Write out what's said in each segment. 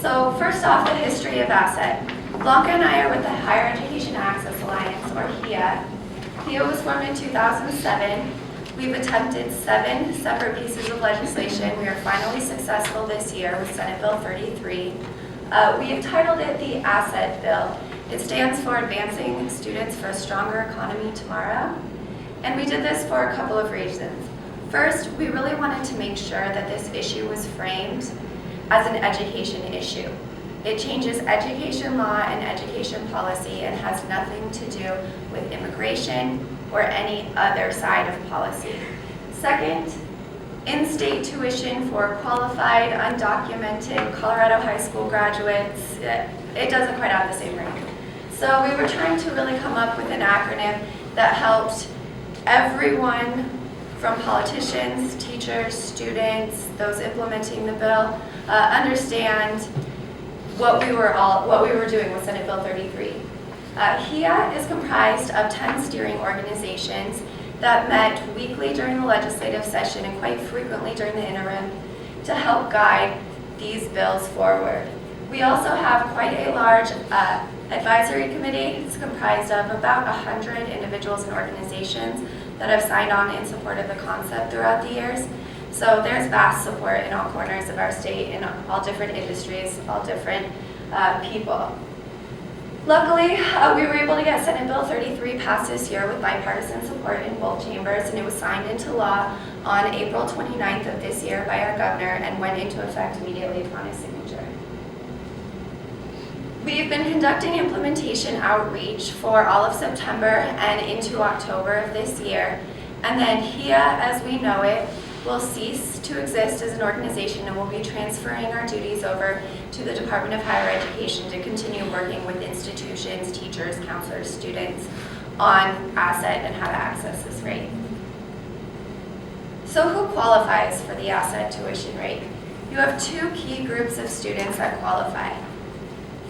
So first off, the history of ASSET. Blanca and I are with the Higher Education Access Alliance, or HEAA. HEAA was formed in 2007. We've attempted 7 separate pieces of legislation. We are finally successful this year with Senate Bill 33. We have titled it the ASSET Bill. It stands for Advancing Students for a Stronger Economy Tomorrow. And we did this for a couple of reasons. First, we really wanted to make sure that this issue was framed as an education issue. It changes education law and education policy and has nothing to do with immigration or any other side of policy. Second, in-state tuition for qualified, undocumented Colorado high school graduates, it doesn't quite have the same ring. So we were trying to really come up with an acronym that helped everyone from politicians, teachers, students, those implementing the bill, understand what we were doing with Senate Bill 33. HEAA is comprised of 10 steering organizations that met weekly during the legislative session and quite frequently during the interim to help guide these bills forward. We also have quite a large advisory committee. It's comprised of about 100 individuals and organizations that have signed on in support of the concept throughout the years. So there's vast support in all corners of our state, in all different industries, all different people. Luckily, we were able to get Senate Bill 33 passed this year with bipartisan support in both chambers, and it was signed into law on April 29th of this year by our governor and went into effect immediately upon his signature. We've been conducting implementation outreach for all of September and into October of this year, and then HEAA, as we know it, will cease to exist as an organization and will be transferring our duties over to the Department of Higher Education to continue working with institutions, teachers, counselors, students on ASSET and how to access this rate. So who qualifies for the ASSET tuition rate? You have 2 key groups of students that qualify.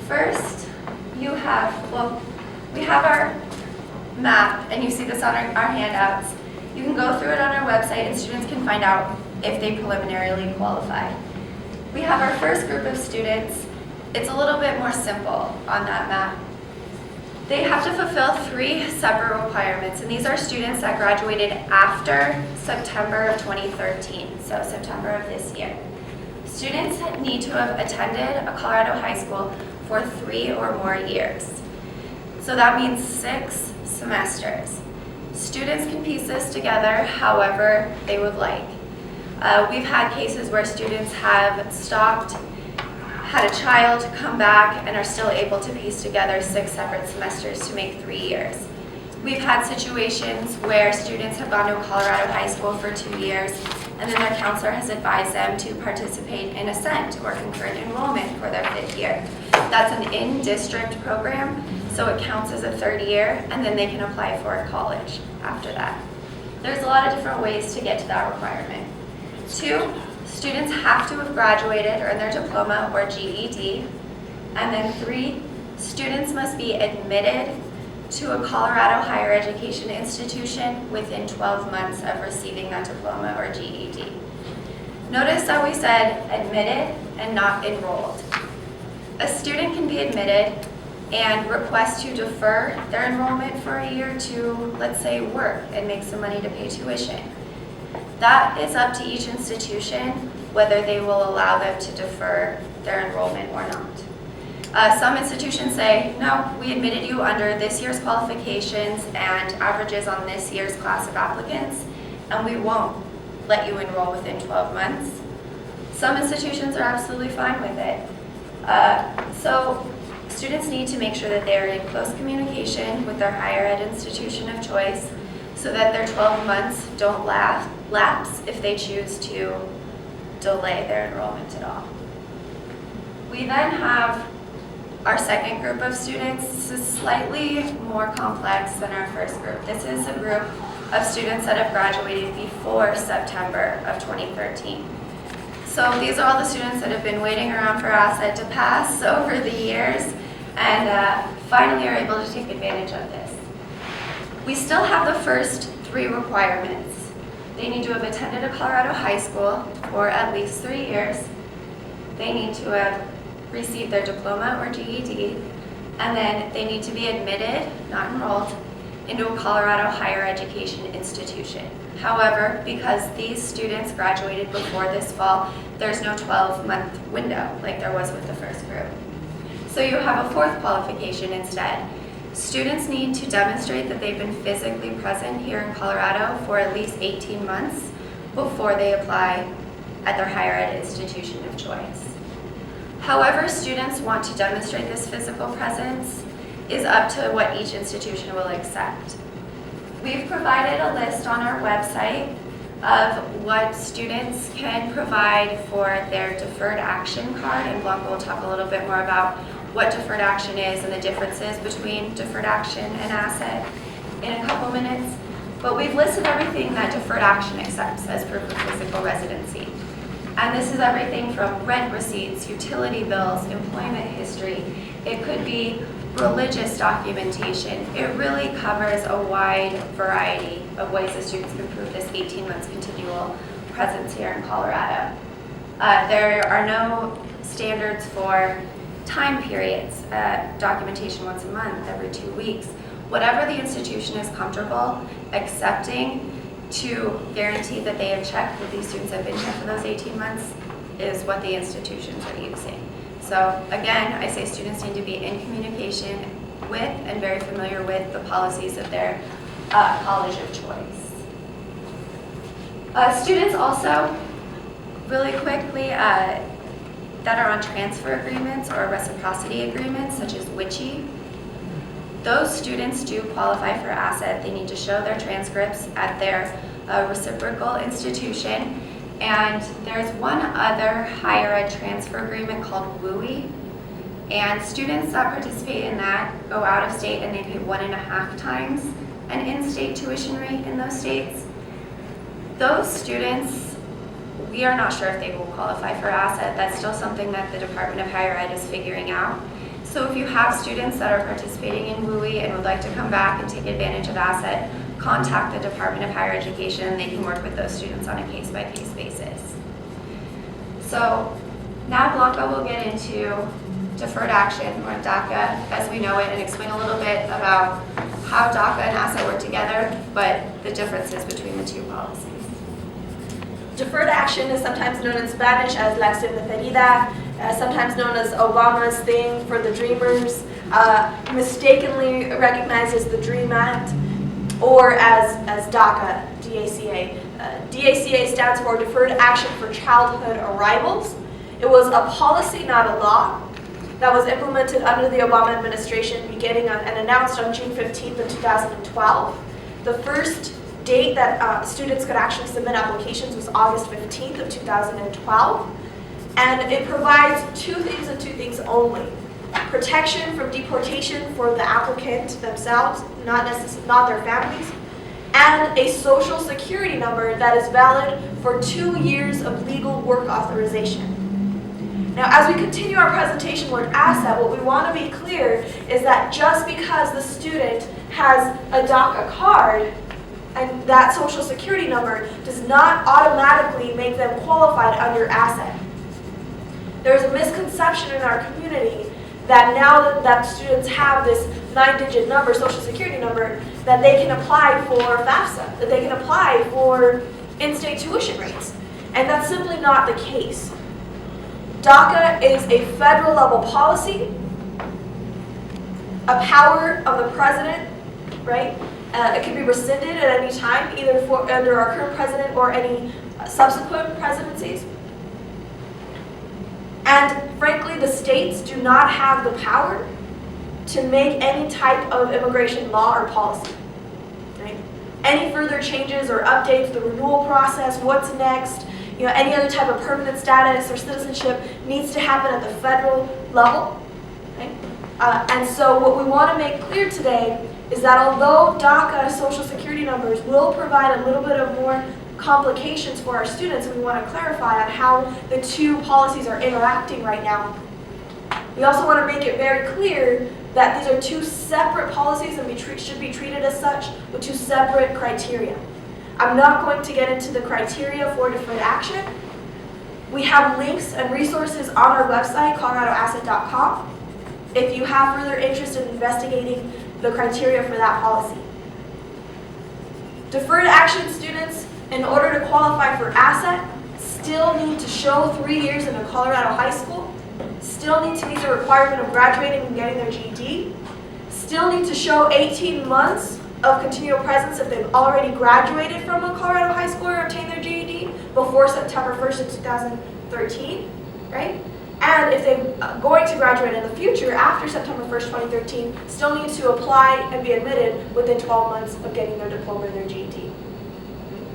First, we have our map, and you see this on our handouts. You can go through it on our website and students can find out if they preliminarily qualify. We have our first group of students. It's a little bit more simple on that map. They have to fulfill 3 separate requirements, and these are students that graduated after September of 2013, so September of this year. Students need to have attended a Colorado high school for 3 or more years. So that means 6 semesters. Students can piece this together however they would like. We've had cases where students have stopped, had a child come back, and are still able to piece together 6 separate semesters to make 3 years. We've had situations where students have gone to a Colorado high school for 2 years, and then their counselor has advised them to participate in Ascent or concurrent enrollment for their 5th year. That's an in-district program, so it counts as a 3rd year, and then they can apply for college after that. There's a lot of different ways to get to that requirement. 2, students have to have graduated, earned their diploma or GED. And then 3, students must be admitted to a Colorado higher education institution within 12 months of receiving that diploma or GED. Notice that we said admitted and not enrolled. A student can be admitted and request to defer their enrollment for a year to, let's say, work and make some money to pay tuition. That is up to each institution whether they will allow them to defer their enrollment or not. Some institutions say, no, we admitted you under this year's qualifications and averages on this year's class of applicants, and we won't let you enroll within 12 months. Some institutions are absolutely fine with it. So students need to make sure that they're in close communication with their higher ed institution of choice so that their 12 months don't lapse if they choose to delay their enrollment at all. We then have our second group of students. This is slightly more complex than our first group. This is a group of students that have graduated before September of 2013. So these are all the students that have been waiting around for ASSET to pass over the years and finally are able to take advantage of this. We still have the first 3 requirements. They need to have attended a Colorado high school for at least 3 years. They need to have receive their diploma or GED, and then they need to be admitted, not enrolled, into a Colorado higher education institution. However, because these students graduated before this fall, there's no 12-month window like there was with the first group. So you have a fourth qualification instead. Students need to demonstrate that they've been physically present here in Colorado for at least 18 months before they apply at their higher ed institution of choice. However students want to demonstrate this physical presence is up to what each institution will accept. We've provided a list on our website of what students can provide for their deferred action card, and Blanca will talk a little bit more about what deferred action is and the differences between deferred action and asset in a couple minutes. But we've listed everything that deferred action accepts as proof of physical residency. And this is everything from rent receipts, utility bills, employment history. It could be religious documentation. It really covers a wide variety of ways that students can prove this 18 months continual presence here in Colorado. There are no standards for time periods, documentation once a month, every 2 weeks. Whatever the institution is comfortable accepting to guarantee that they have checked that these students have been here for those 18 months is what the institutions are using. So again, I say students need to be in communication with and very familiar with the policies of their college of choice. Students also, really quickly, that are on transfer agreements or reciprocity agreements, such as WICHE, those students do qualify for asset. They need to show their transcripts at their reciprocal institution. And there's one other higher ed transfer agreement called WHOE. And students that participate in that go out of state and they pay 1.5 times an in-state tuition rate in those states. Those students, we are not sure if they will qualify for asset. That's still something that the Department of Higher Ed is figuring out. So if you have students that are participating in WHOE and would like to come back and take advantage of asset, contact the Department of Higher Education and they can work with those students on a case-by-case basis. So now Blanca will get into deferred action, or DACA, as we know it, and explain a little bit about how DACA and asset work together, but the differences between the two policies. Deferred action is sometimes known in Spanish as la acción deferida, sometimes known as Obama's thing for the dreamers, mistakenly recognized as the DREAM Act, or as DACA, D-A-C-A. DACA stands for Deferred Action for Childhood Arrivals. It was a policy, not a law, that was implemented under the Obama administration beginning on, and announced on June 15th of 2012. The first date that students could actually submit applications was August 15th of 2012. And it provides two things and two things only. Protection from deportation for the applicant themselves, not their families, and a social security number that is valid for 2 years of legal work authorization. Now, as we continue our presentation with asset, what we want to be clear is that just because the student has a DACA card and that social security number does not automatically make them qualified under asset. There's a misconception in our community that now that students have this 9-digit number, social security number, that they can apply for FAFSA, that they can apply for in-state tuition rates. And that's simply not the case. DACA is a federal level policy, a power of the president, right? It can be rescinded at any time, either under our current president or any subsequent presidencies. And frankly, the states do not have the power to make any type of immigration law or policy. Right? Any further changes or updates, the renewal process, what's next, any other type of permanent status or citizenship needs to happen at the federal level. Right? And so what we want to make clear today is that although DACA social security numbers will provide a little bit of more complications for our students, and we want to clarify on how the two policies are interacting right now, we also want to make it very clear that these are two separate policies and should be treated as such with two separate criteria. I'm not going to get into the criteria for deferred action, We have links and resources on our website, coloradoasset.com, if you have further interest in investigating the criteria for that policy. Deferred action students, in order to qualify for asset, still need to show 3 years in a Colorado high school, still need to meet the requirement of graduating and getting their GED, still need to show 18 months of continual presence if they've already graduated from a Colorado high school or obtained their GED before September 1st of 2013, right? And if they're going to graduate in the future after September 1st, 2013, still need to apply and be admitted within 12 months of getting their diploma and their GED.